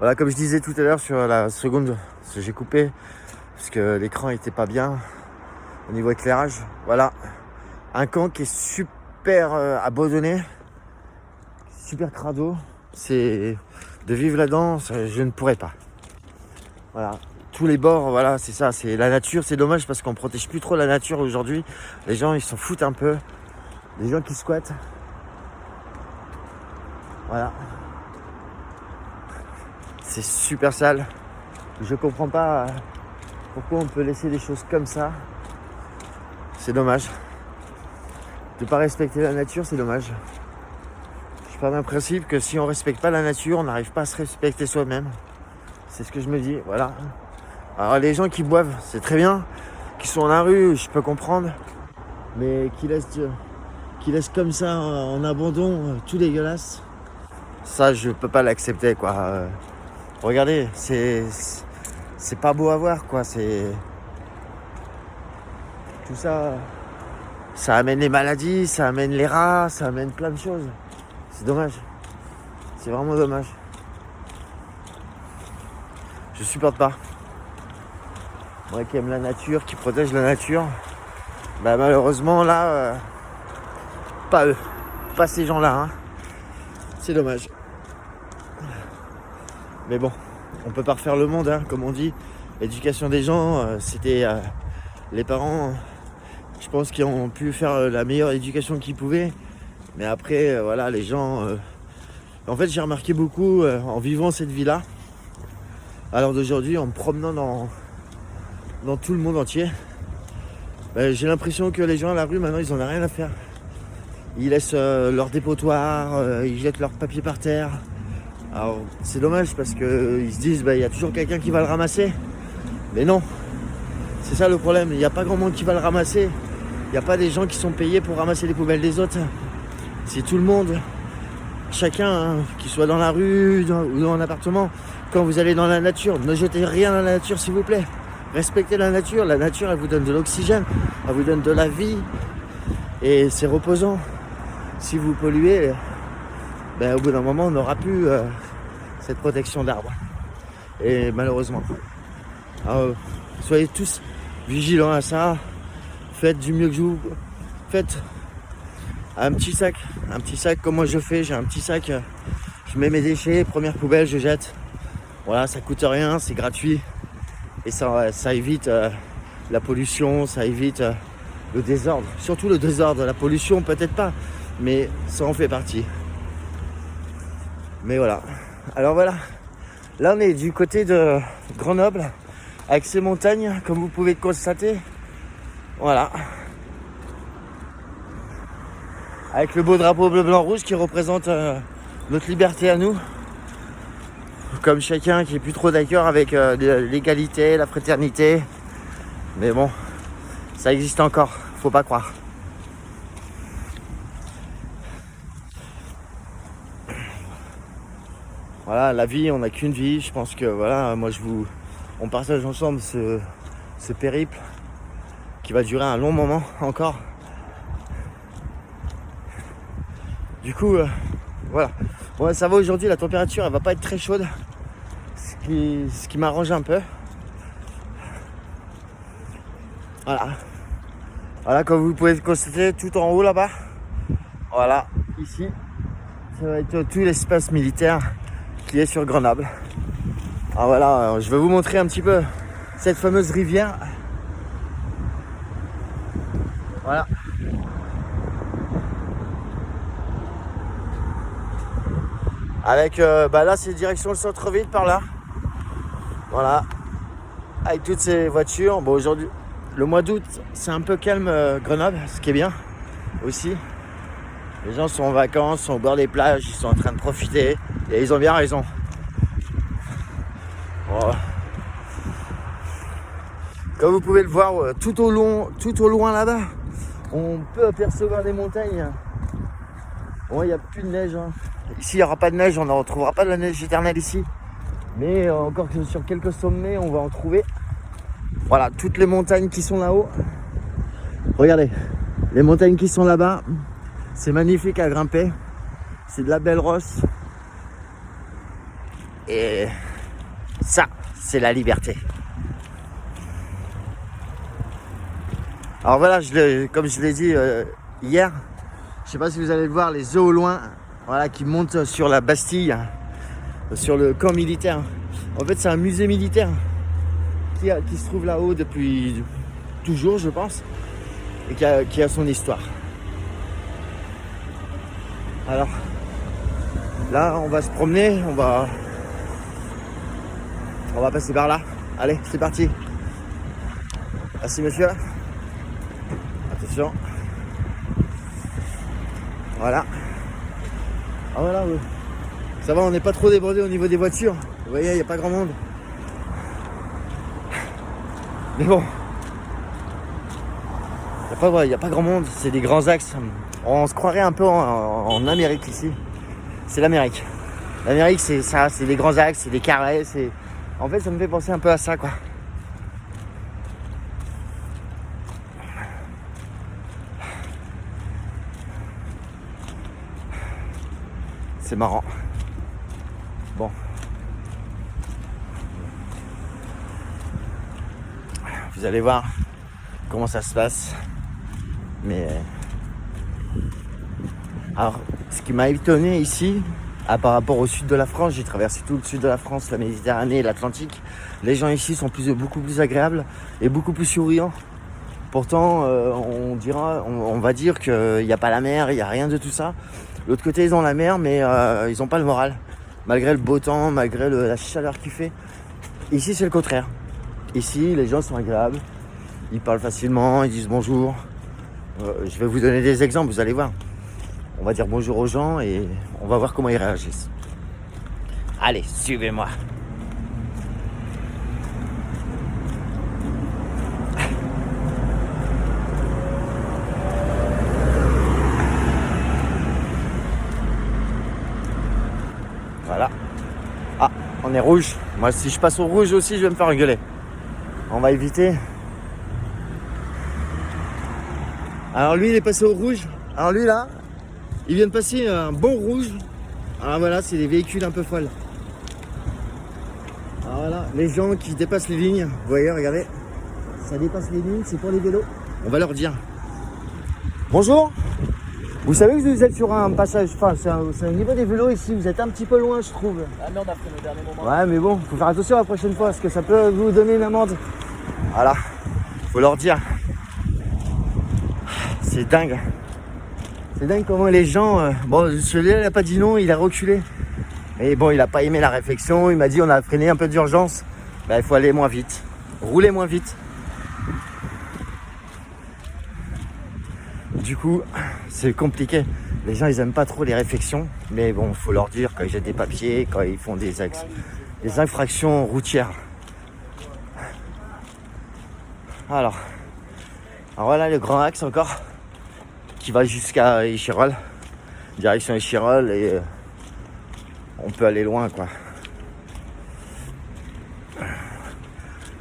Voilà, comme je disais tout à l'heure sur la seconde, parce que j'ai coupé, parce que l'écran était pas bien au niveau éclairage. Voilà, un camp qui est super abandonné, super crado. C'est de vivre là-dedans, je ne pourrais pas. Voilà, tous les bords, voilà, c'est ça, c'est la nature. C'est dommage parce qu'on protège plus trop la nature aujourd'hui. Les gens, ils s'en foutent un peu. Les gens qui squattent. Voilà. C'est super sale. Je comprends pas pourquoi on peut laisser des choses comme ça. C'est dommage. De pas respecter la nature, c'est dommage. Je pars d'un principe que si on respecte pas la nature, on n'arrive pas à se respecter soi-même. C'est ce que je me dis, voilà. Alors les gens qui boivent, c'est très bien. Qui sont dans la rue, je peux comprendre. Mais qui laissent comme ça en abandon, tout dégueulasse. Ça, je peux pas l'accepter, quoi. Regardez, c'est pas beau à voir, quoi. C'est tout ça. Ça amène les maladies, ça amène les rats, ça amène plein de choses. C'est dommage. C'est vraiment dommage. Je supporte pas. Moi qui aime la nature, qui protège la nature, bah malheureusement là, pas eux, pas ces gens-là. Hein. C'est dommage. Mais bon, on peut pas refaire le monde, hein, comme on dit. L'éducation des gens, c'était les parents, je pense qu'ils ont pu faire la meilleure éducation qu'ils pouvaient. Mais après, voilà, les gens... En fait, j'ai remarqué beaucoup en vivant cette vie-là, à l'heure d'aujourd'hui, en me promenant dans tout le monde entier. J'ai l'impression que les gens à la rue, maintenant, ils en ont rien à faire. Ils laissent leur dépotoir, ils jettent leur papier par terre. Alors c'est dommage parce qu'ils se disent il y a toujours quelqu'un qui va le ramasser. Mais non, c'est ça le problème, il n'y a pas grand monde qui va le ramasser. Il n'y a pas des gens qui sont payés pour ramasser les poubelles des autres. C'est tout le monde, chacun, hein, qu'il soit dans la rue ou dans un appartement. Quand vous allez dans la nature, ne jetez rien dans la nature s'il vous plaît. Respectez la nature elle vous donne de l'oxygène, elle vous donne de la vie. Et c'est reposant. Si vous polluez, au bout d'un moment on n'aura plus cette protection d'arbres. Et malheureusement. Alors, soyez tous vigilants à ça. Faites du mieux que vous. Faites un petit sac comme moi je fais. J'ai un petit sac. Je mets mes déchets, première poubelle, je jette. Voilà, ça coûte rien, c'est gratuit. Et ça évite la pollution, ça évite le désordre. Surtout le désordre, la pollution peut-être pas. Mais ça en fait partie. Mais voilà. Alors voilà. Là on est du côté de Grenoble. Avec ces montagnes, comme vous pouvez le constater. Voilà. Avec le beau drapeau bleu, blanc, rouge qui représente notre liberté à nous. Comme chacun qui est plus trop d'accord avec l'égalité, la fraternité. Mais bon, ça existe encore, faut pas croire. Voilà, la vie, on n'a qu'une vie. Je pense que voilà, on partage ensemble ce périple qui va durer un long moment encore. Du coup, voilà. Bon, ça va aujourd'hui, la température, elle va pas être très chaude. Ce qui m'arrange un peu. Voilà. Voilà, comme vous pouvez le constater, tout en haut là-bas. Voilà, ici, ça va être tout l'espace militaire qui est sur Grenoble. Alors voilà, je vais vous montrer un petit peu cette fameuse rivière. Voilà. Avec, là c'est direction le centre-ville par là. Voilà. Avec toutes ces voitures. Bon, aujourd'hui, le mois d'août, c'est un peu calme Grenoble, ce qui est bien aussi. Les gens sont en vacances, sont au bord des plages, ils sont en train de profiter. Et ils ont bien raison. Voilà. Comme vous pouvez le voir, tout au loin là-bas, on peut apercevoir des montagnes. Bon, il n'y a plus de neige. Hein. Ici, il n'y aura pas de neige, on ne retrouvera pas de la neige éternelle ici. Mais encore que sur quelques sommets, on va en trouver. Voilà, toutes les montagnes qui sont là-haut. Regardez, les montagnes qui sont là-bas, c'est magnifique à grimper. C'est de la belle roche. Et Ça, c'est la liberté. Alors voilà, comme je l'ai dit hier, je sais pas si vous allez le voir, les œufs au loin, voilà, qui montent sur la Bastille, sur le camp militaire. En fait, c'est un musée militaire qui se trouve là-haut depuis toujours, je pense, et qui a son histoire. Alors, là, on va se promener, on va passer par là. Allez, c'est parti. Merci, monsieur. Attention. Voilà. Ah voilà, oui. Ça va, on n'est pas trop débordé au niveau des voitures. Vous voyez, il n'y a pas grand monde. Mais bon. Il n'y a pas grand monde, c'est des grands axes. On se croirait un peu en Amérique ici. C'est l'Amérique. L'Amérique, c'est ça, c'est des grands axes, c'est des carrés. En fait, ça me fait penser un peu à ça, quoi. C'est marrant. Bon. Vous allez voir comment ça se passe. Mais alors, ce qui m'a étonné ici, par rapport au sud de la France, j'ai traversé tout le sud de la France, la Méditerranée et l'Atlantique. Les gens ici sont beaucoup plus agréables et beaucoup plus souriants. Pourtant, on va dire qu'il n'y a pas la mer, il n'y a rien de tout ça. L'autre côté, ils ont la mer, mais ils n'ont pas le moral. Malgré le beau temps, malgré la chaleur qu'il fait. Ici, c'est le contraire. Ici, les gens sont agréables. Ils parlent facilement, ils disent bonjour. Je vais vous donner des exemples, vous allez voir. On va dire bonjour aux gens et on va voir comment ils réagissent. Allez, suivez-moi. Voilà. Ah, on est rouge. Moi, si je passe au rouge aussi, je vais me faire engueuler. On va éviter. Alors lui, il est passé au rouge. Alors lui, là, il vient de passer un bon rouge. Alors voilà, c'est des véhicules un peu folles. Alors voilà, les gens qui dépassent les lignes. Vous voyez, regardez. Ça dépasse les lignes, c'est pour les vélos. On va leur dire. Bonjour. Vous savez que vous êtes sur un passage, enfin c'est au niveau des vélos ici, vous êtes un petit peu loin je trouve. Ah merde, après le dernier moment. Ouais mais bon, faut faire attention la prochaine fois parce que ça peut vous donner une amende. Voilà, faut leur dire. C'est dingue. C'est dingue comment les gens... Bon, celui-là il a pas dit non, il a reculé. Et bon, il a pas aimé la réflexion, il m'a dit on a freiné un peu d'urgence. Bah, il faut aller moins vite, rouler moins vite. Du coup, c'est compliqué. Les gens, ils aiment pas trop les réflexions. Mais bon, il faut leur dire quand ils jettent des papiers, quand ils font des infractions routières. Alors voilà le grand axe encore, qui va jusqu'à Échirolles. Direction Échirolles et on peut aller loin, quoi.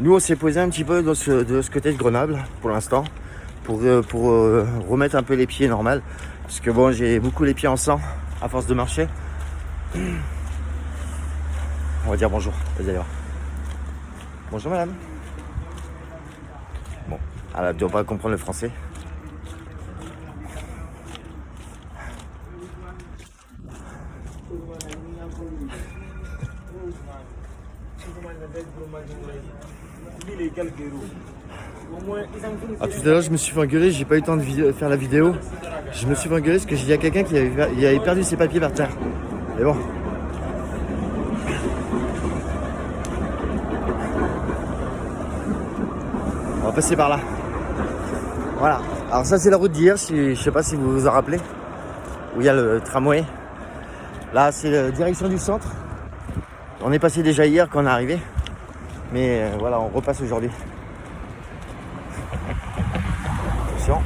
Nous, on s'est posé un petit peu de ce côté de Grenoble, pour l'instant. Pour remettre un peu les pieds normal, parce que bon, j'ai beaucoup les pieds en sang à force de marcher. On va dire bonjour, vous allez voir. Bonjour madame. Bon, elle ne doit pas comprendre le français. Ah, tout à l'heure, je me suis fait engueuler, j'ai pas eu le temps de faire la vidéo. Je me suis fait engueuler parce que j'ai dit à quelqu'un qu'il avait perdu ses papiers par terre. Mais bon. On va passer par là. Voilà. Alors ça, c'est la route d'hier, je sais pas si vous vous en rappelez. Où il y a le tramway. Là, c'est la direction du centre. On est passé déjà hier quand on est arrivé. Mais voilà, on repasse aujourd'hui. Attention.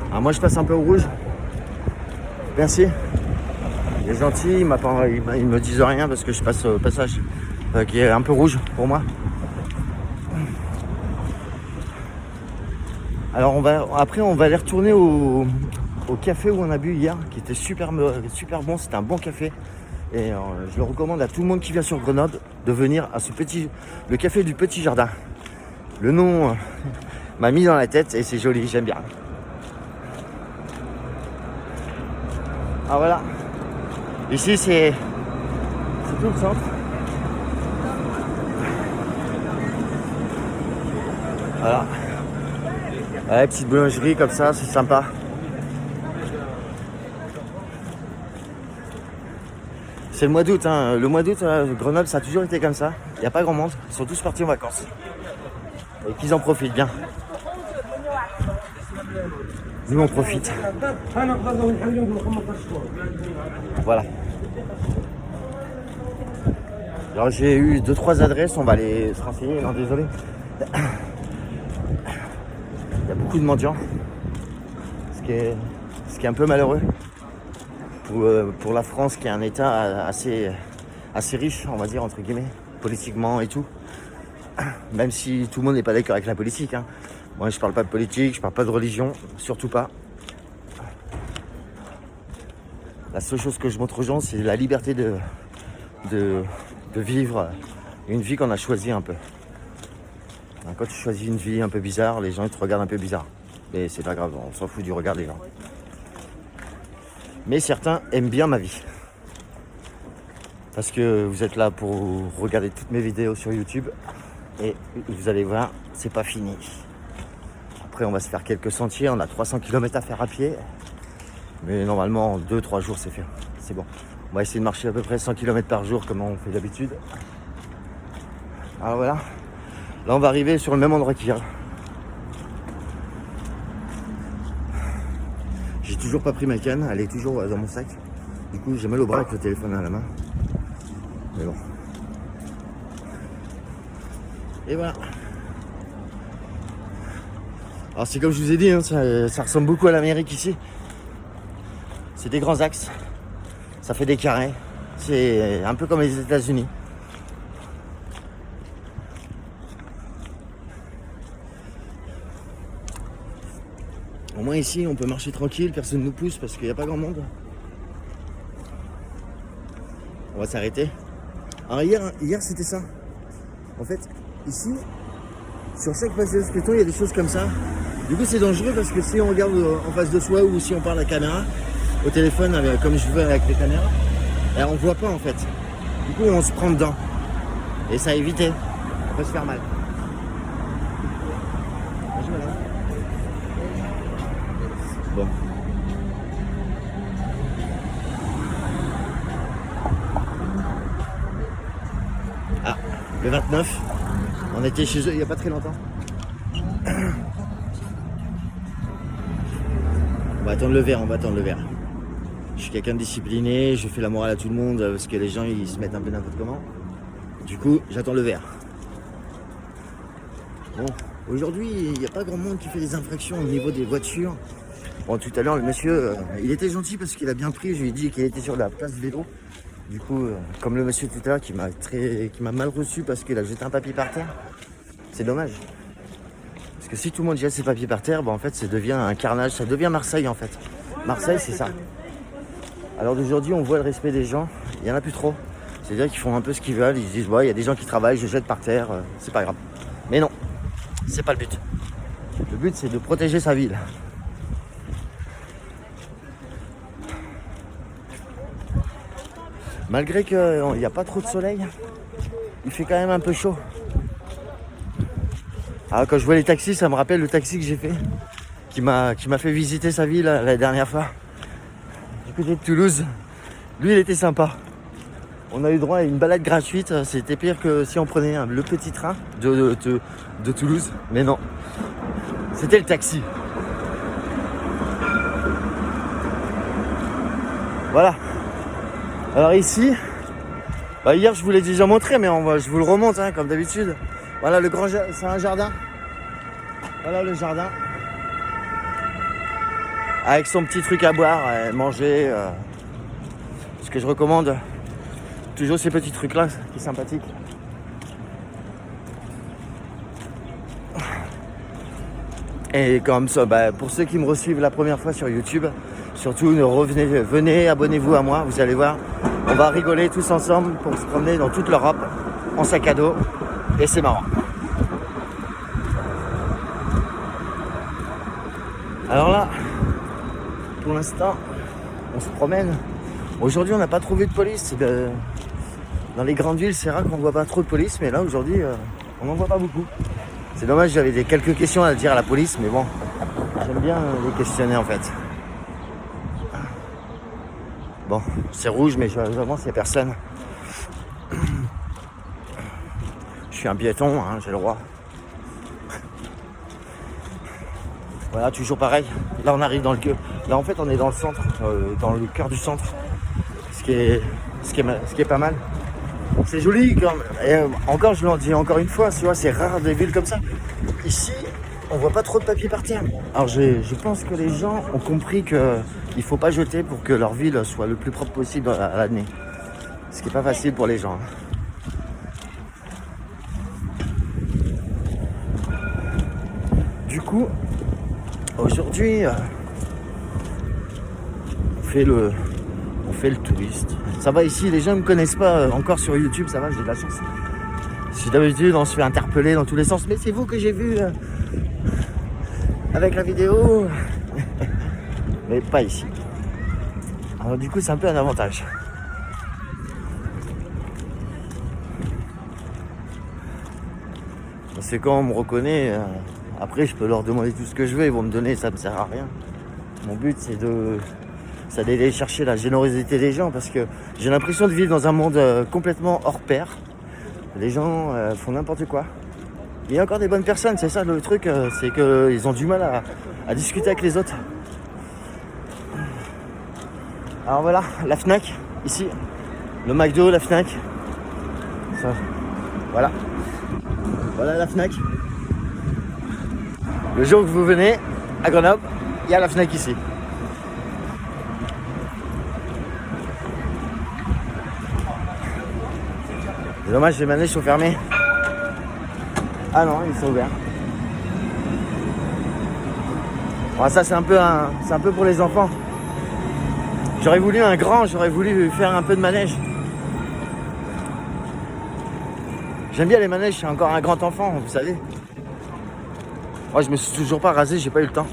Alors moi je passe un peu au rouge. Merci. Il est gentil, il me disent rien parce que je passe au passage qui est un peu rouge pour moi. Alors après on va aller retourner au café où on a bu hier, qui était super bon, c'était un bon café. Et je le recommande à tout le monde qui vient sur Grenoble de venir à le café du Petit Jardin. Le nom m'a mis dans la tête et c'est joli, j'aime bien. Ah voilà. Ici c'est tout le centre. Voilà. Ouais, petite boulangerie comme ça, c'est sympa. C'est le mois d'août, hein. Le mois d'août, Grenoble, ça a toujours été comme ça. Il n'y a pas grand monde, ils sont tous partis en vacances. Et qu'ils en profitent bien. Nous, on profite. Voilà. Alors, j'ai eu 2-3 adresses, on va aller se renseigner. Non, désolé. Il y a beaucoup de mendiants. Ce qui est un peu malheureux. Pour la France qui est un état assez riche, on va dire, entre guillemets, politiquement et tout. Même si tout le monde n'est pas d'accord avec la politique. Hein. Moi, je parle pas de politique, je parle pas de religion, surtout pas. La seule chose que je montre aux gens, c'est la liberté de vivre une vie qu'on a choisie un peu. Quand tu choisis une vie un peu bizarre, les gens ils te regardent un peu bizarre. Mais c'est pas grave, on s'en fout du regard des gens. Mais certains aiment bien ma vie. Parce que vous êtes là pour regarder toutes mes vidéos sur YouTube. Et vous allez voir, c'est pas fini. Après, on va se faire quelques sentiers. On a 300 km à faire à pied. Mais normalement, en 2-3 jours, c'est fait. C'est bon. On va essayer de marcher à peu près 100 km par jour, comme on fait d'habitude. Alors voilà. Là, on va arriver sur le même endroit qu'hier. J'ai toujours pas pris ma canne, elle est toujours dans mon sac. Du coup, j'ai mal au bras avec le téléphone à la main. Mais bon. Et voilà. Alors c'est comme je vous ai dit, hein, ça ressemble beaucoup à l'Amérique ici. C'est des grands axes. Ça fait des carrés. C'est un peu comme les États-Unis. Au moins ici, on peut marcher tranquille, personne ne nous pousse parce qu'il n'y a pas grand monde. On va s'arrêter. Alors hier c'était ça. En fait, ici, sur chaque passage piéton, il y a des choses comme ça. Du coup, c'est dangereux parce que si on regarde en face de soi ou si on parle à la caméra, au téléphone, comme je veux avec les caméras, on ne voit pas en fait. Du coup, on se prend dedans. Et ça a évité. On peut se faire mal. Bon. Ah, le 29. On était chez eux il n'y a pas très longtemps. On va attendre le verre, Je suis quelqu'un de discipliné, je fais la morale à tout le monde parce que les gens ils se mettent un peu n'importe comment. Du coup, j'attends le verre. Bon, aujourd'hui, il n'y a pas grand monde qui fait des infractions au niveau des voitures. Bon, tout à l'heure, le monsieur, il était gentil parce qu'il a bien pris. Je lui ai dit qu'il était sur la place vélo. Du coup, comme le monsieur tout à l'heure qui m'a mal reçu parce qu'il a jeté un papier par terre, c'est dommage. Parce que si tout le monde jette ses papiers par terre, en fait, ça devient un carnage. Ça devient Marseille, en fait. Marseille, c'est ça. Alors d'aujourd'hui, on voit le respect des gens. Il n'y en a plus trop. C'est-à-dire qu'ils font un peu ce qu'ils veulent. Ils se disent, il y a des gens qui travaillent, je jette par terre. C'est pas grave. Mais non, c'est pas le but. Le but, c'est de protéger sa ville. Malgré qu'il n'y a pas trop de soleil, il fait quand même un peu chaud. Alors quand je vois les taxis, ça me rappelle le taxi que j'ai fait, qui m'a fait visiter sa ville la dernière fois, du côté de Toulouse. Lui, il était sympa. On a eu droit à une balade gratuite. C'était pire que si on prenait le petit train de Toulouse. Mais non, c'était le taxi. Voilà. Alors ici, hier je vous l'ai déjà montré, mais je vous le remonte comme d'habitude. Voilà le grand jardin, c'est un jardin. Voilà le jardin. Avec son petit truc à boire, manger. Ce que je recommande, toujours ces petits trucs là, qui sont sympathiques. Et comme ça, pour ceux qui me reçoivent la première fois sur YouTube, Surtout, venez, abonnez-vous à moi, vous allez voir. On va rigoler tous ensemble pour se promener dans toute l'Europe en sac à dos. Et c'est marrant. Alors là, pour l'instant, on se promène. Aujourd'hui, on n'a pas trouvé de police. Dans les grandes villes, c'est rare qu'on ne voit pas trop de police. Mais là, aujourd'hui, on n'en voit pas beaucoup. C'est dommage, j'avais quelques questions à dire à la police. Mais bon, j'aime bien les questionner en fait. Bon, c'est rouge, mais j'avance, il n'y a personne. Je suis un piéton, hein, j'ai le droit. Voilà, toujours pareil. Là, on arrive dans le cœur. Là, en fait, on est dans le centre, dans le cœur du centre. Ce qui est pas mal. C'est joli. Et encore, je l'en dis encore une fois, tu vois, c'est rare des villes comme ça. Ici, on voit pas trop de papier par terre. Alors, je pense que les gens ont compris qu'il ne faut pas jeter pour que leur ville soit le plus propre possible à l'année. Ce qui n'est pas facile pour les gens. Du coup, aujourd'hui, on fait le touriste. Ça va ici, les gens ne me connaissent pas encore sur YouTube, ça va, j'ai de la chance. Si d'habitude, on se fait interpeller dans tous les sens. Mais c'est vous que j'ai vu avec la vidéo. Mais pas ici. Alors du coup, c'est un peu un avantage. C'est quand on me reconnaît, après je peux leur demander tout ce que je veux, ils vont me donner, ça me sert à rien. Mon but c'est d'aller chercher la générosité des gens parce que j'ai l'impression de vivre dans un monde complètement hors pair. Les gens font n'importe quoi. Il y a encore des bonnes personnes, c'est ça le truc, c'est qu'ils ont du mal à discuter avec les autres. Alors voilà, la Fnac, ici, le McDo, la Fnac. Ça, voilà. Voilà la Fnac. Le jour que vous venez à Grenoble, il y a la Fnac ici. C'est dommage, les manèges sont fermés. Ah non, ils sont ouverts. Bon, ça c'est un peu pour les enfants. J'aurais voulu j'aurais voulu faire un peu de manège. J'aime bien les manèges, je suis encore un grand enfant, vous savez. Moi je me suis toujours pas rasé, j'ai pas eu le temps.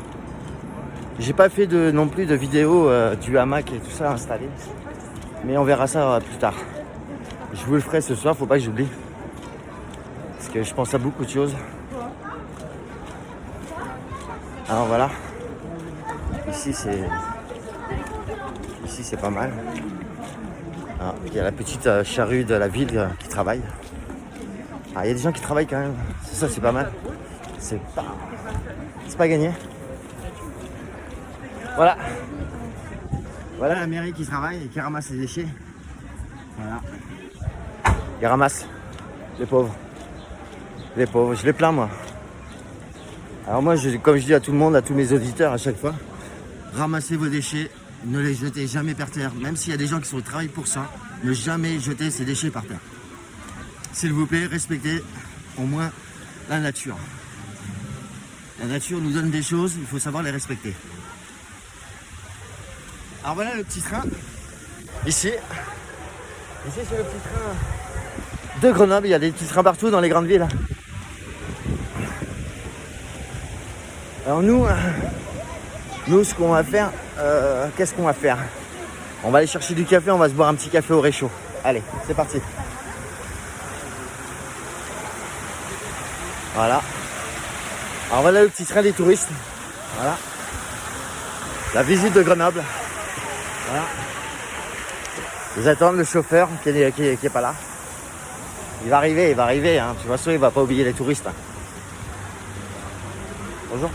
J'ai pas fait non plus de vidéo du hamac et tout ça installé. Mais on verra ça plus tard. Je vous le ferai ce soir, faut pas que j'oublie. Parce que je pense à beaucoup de choses. Alors voilà. Ici c'est pas mal. Alors, il y a la petite charrue de la ville qui travaille. Ah, il y a des gens qui travaillent quand même. Ça, c'est pas mal. C'est pas gagné. Voilà. Voilà la mairie qui travaille et qui ramasse les déchets. Voilà. Ils ramassent. Les pauvres. Les pauvres. Je les plains, moi. Alors moi, comme je dis à tout le monde, à tous mes auditeurs à chaque fois, ramassez vos déchets. Ne les jetez jamais par terre. Même s'il y a des gens qui sont au travail pour ça, ne jamais jeter ces déchets par terre. S'il vous plaît, respectez au moins la nature. La nature nous donne des choses, il faut savoir les respecter. Alors voilà le petit train. Ici c'est le petit train de Grenoble. Il y a des petits trains partout dans les grandes villes. Alors nous ce qu'on va faire, qu'est-ce qu'on va faire? On va aller chercher du café, on va se boire un petit café au réchaud. Allez, c'est parti. Voilà. Alors voilà le petit train des touristes. Voilà. La visite de Grenoble. Voilà. Ils attendent le chauffeur qui est pas là. Il va arriver. Hein. De toute façon, il va pas oublier les touristes. Hein. Bonjour.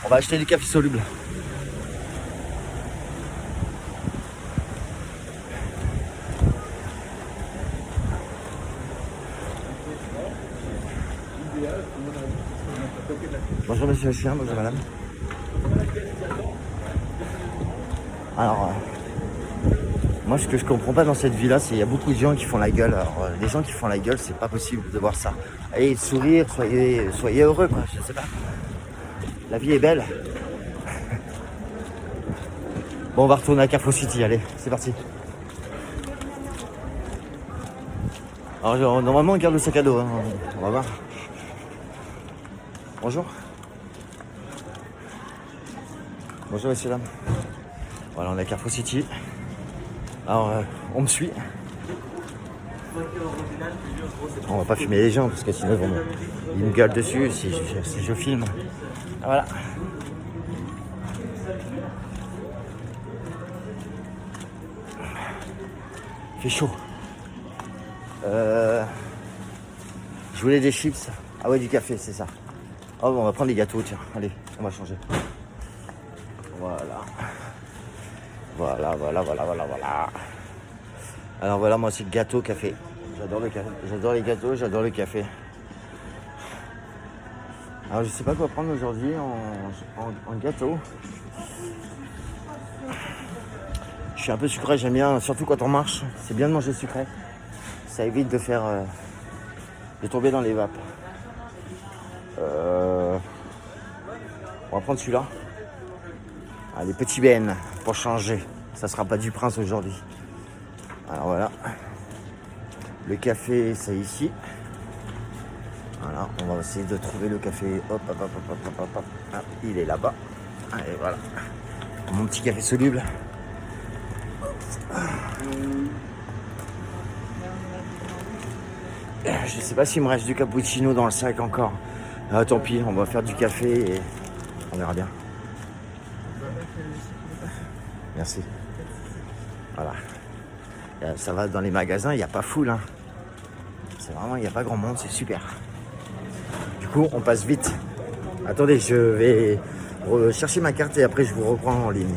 On va acheter du café soluble. Bonjour monsieur le chien, bonjour madame. Alors, Moi, ce que je comprends pas dans cette vie-là, c'est qu'il y a beaucoup de gens qui font la gueule. Alors, les gens qui font la gueule, c'est pas possible de voir ça. Allez, sourire, soyez heureux, quoi. Je sais pas. La vie est belle. Bon, on va retourner à Carrefour City. Allez, c'est parti. Alors, normalement, on garde le sac à dos. Hein. On va voir. Bonjour. Bonjour, messieurs, dames. Voilà, on est à Carrefour City. Alors, on me suit. On va pas filmer les gens parce que sinon ils me gueulent dessus si je filme. Voilà. Il fait chaud. Je voulais des chips. Ah ouais, du café, c'est ça. Oh, bon, on va prendre des gâteaux, tiens. Allez, on va changer. Voilà. Voilà. Alors voilà, moi c'est le gâteau café. J'adore le café. J'adore les gâteaux, j'adore le café. Alors je sais pas quoi prendre aujourd'hui en gâteau. Je suis un peu sucré, j'aime bien, surtout quand on marche. C'est bien de manger sucré. Ça évite de faire de tomber dans les vapes. On va prendre celui-là. Ah, les petits bennes pour changer. Ça sera pas du Prince aujourd'hui. Alors voilà. Le café, c'est ici. Voilà, on va essayer de trouver le café. Hop. Ah, il est là-bas. Allez, voilà. Mon petit café soluble. Je sais pas s'il me reste du cappuccino dans le sac encore. Ah, tant pis, on va faire du café et on verra bien. Merci. Voilà. Ça va dans les magasins, il n'y a pas foule. Hein. C'est vraiment, il n'y a pas grand monde, c'est super. Du coup, on passe vite. Attendez, je vais chercher ma carte et après je vous reprends en ligne.